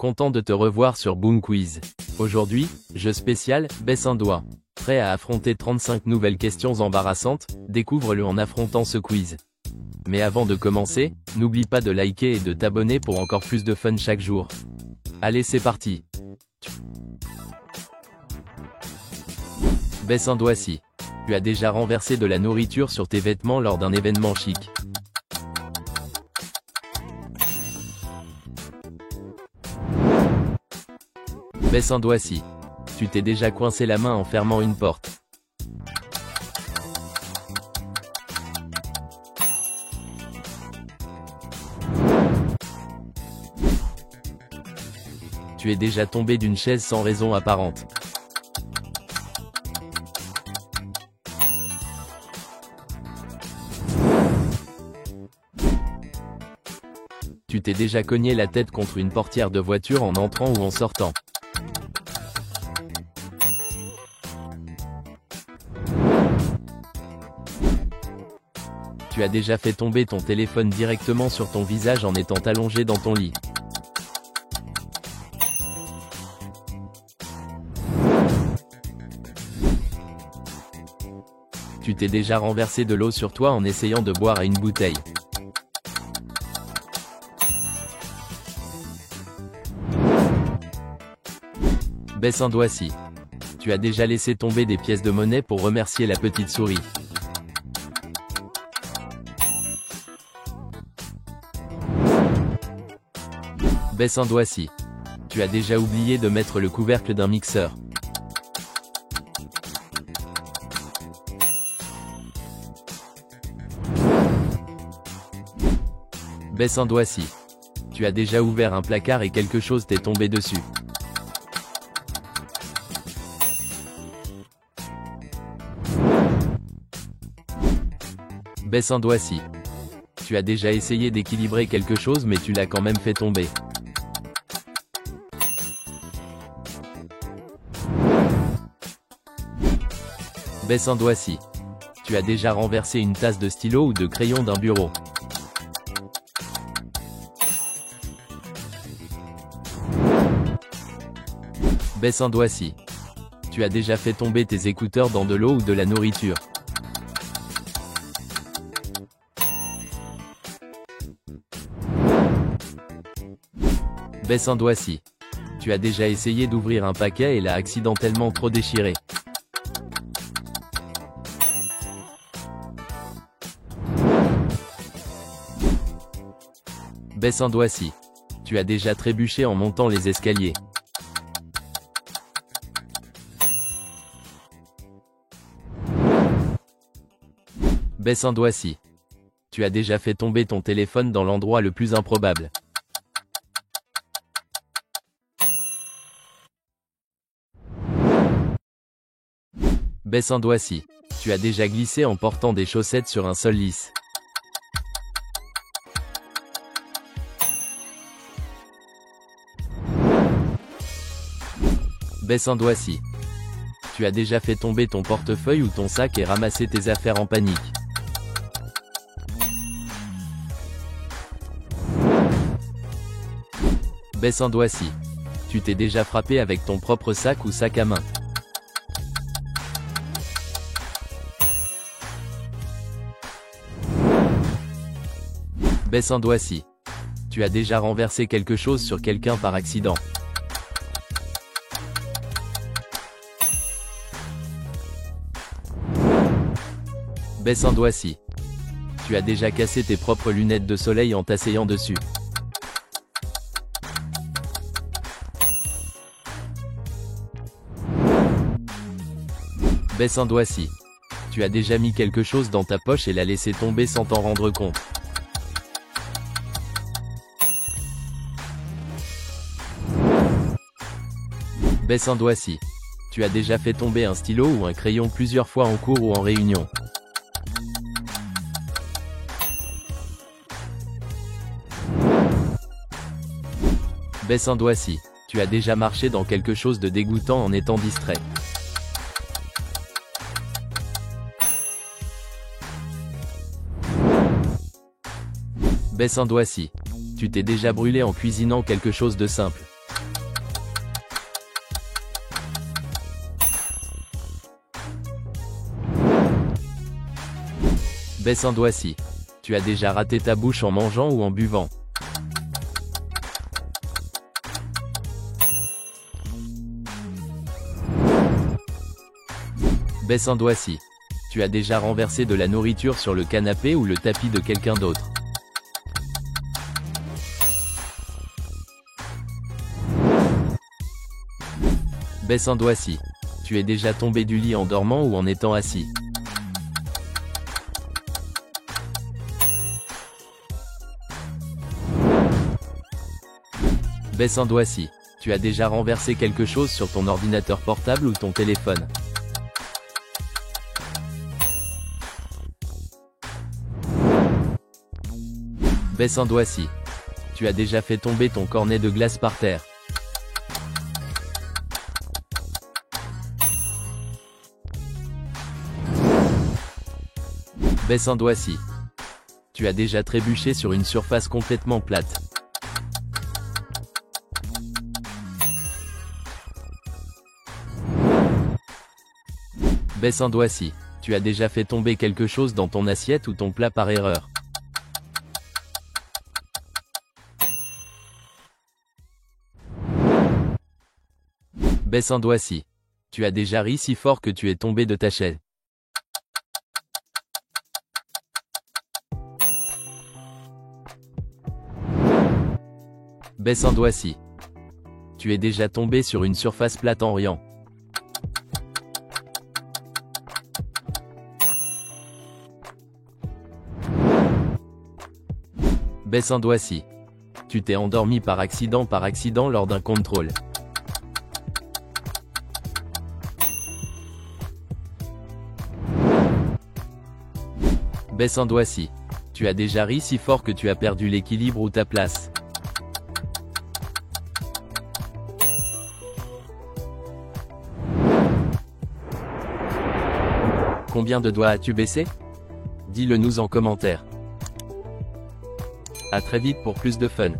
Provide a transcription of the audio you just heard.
Content de te revoir sur Boom Quiz. Aujourd'hui, jeu spécial, baisse un doigt. Prêt à affronter 35 nouvelles questions embarrassantes? Découvre-le en affrontant ce quiz. Mais avant de commencer, n'oublie pas de liker et de t'abonner pour encore plus de fun chaque jour. Allez, c'est parti. Baisse un doigt si tu as déjà renversé de la nourriture sur tes vêtements lors d'un événement chic. Baisse un doigt si tu t'es déjà coincé la main en fermant une porte. Tu es déjà tombé d'une chaise sans raison apparente. Tu t'es déjà cogné la tête contre une portière de voiture en entrant ou en sortant. Tu as déjà fait tomber ton téléphone directement sur ton visage en étant allongé dans ton lit. Tu t'es déjà renversé de l'eau sur toi en essayant de boire à une bouteille. Baisse un doigt si tu as déjà laissé tomber des pièces de monnaie pour remercier la petite souris. Baisse un doigt si tu as déjà oublié de mettre le couvercle d'un mixeur. Baisse un doigt si tu as déjà ouvert un placard et quelque chose t'est tombé dessus. Baisse un doigt si tu as déjà essayé d'équilibrer quelque chose mais tu l'as quand même fait tomber. Baisse un doigt si tu as déjà renversé une tasse de stylo ou de crayon d'un bureau. Baisse un doigt si tu as déjà fait tomber tes écouteurs dans de l'eau ou de la nourriture. Baisse un doigt si tu as déjà essayé d'ouvrir un paquet et l'as accidentellement trop déchiré. Baisse un doigt si tu as déjà trébuché en montant les escaliers. Baisse un doigt si tu as déjà fait tomber ton téléphone dans l'endroit le plus improbable. Baisse un doigt si tu as déjà glissé en portant des chaussettes sur un sol lisse. Baisse un doigt si tu as déjà fait tomber ton portefeuille ou ton sac et ramassé tes affaires en panique. Baisse un doigt si tu t'es déjà frappé avec ton propre sac ou sac à main. Baisse un doigt si tu as déjà renversé quelque chose sur quelqu'un par accident. Baisse un doigt si tu as déjà cassé tes propres lunettes de soleil en t'asseyant dessus. Baisse un doigt si tu as déjà mis quelque chose dans ta poche et l'as laissé tomber sans t'en rendre compte. Baisse un doigt si tu as déjà fait tomber un stylo ou un crayon plusieurs fois en cours ou en réunion. Baisse un doigt si tu as déjà marché dans quelque chose de dégoûtant en étant distrait. Baisse un doigt si tu t'es déjà brûlé en cuisinant quelque chose de simple. Baisse un doigt si tu as déjà raté ta bouche en mangeant ou en buvant. Baisse un doigt si tu as déjà renversé de la nourriture sur le canapé ou le tapis de quelqu'un d'autre. Baisse un doigt si tu es déjà tombé du lit en dormant ou en étant assis. Baisse un doigt si tu as déjà renversé quelque chose sur ton ordinateur portable ou ton téléphone. Baisse un doigt si tu as déjà fait tomber ton cornet de glace par terre. Baisse un doigt si tu as déjà trébuché sur une surface complètement plate. Baisse un doigt si tu as déjà fait tomber quelque chose dans ton assiette ou ton plat par erreur. Baisse un doigt si tu as déjà ri si fort que tu es tombé de ta chaise. Baisse un doigt si tu es déjà tombé sur une surface plate en riant. Baisse un doigt si tu t'es endormi par accident lors d'un contrôle. Baisse un doigt si tu as déjà ri si fort que tu as perdu l'équilibre ou ta place. Combien de doigts as-tu baissé? Dis-le nous en commentaire. À très vite pour plus de fun.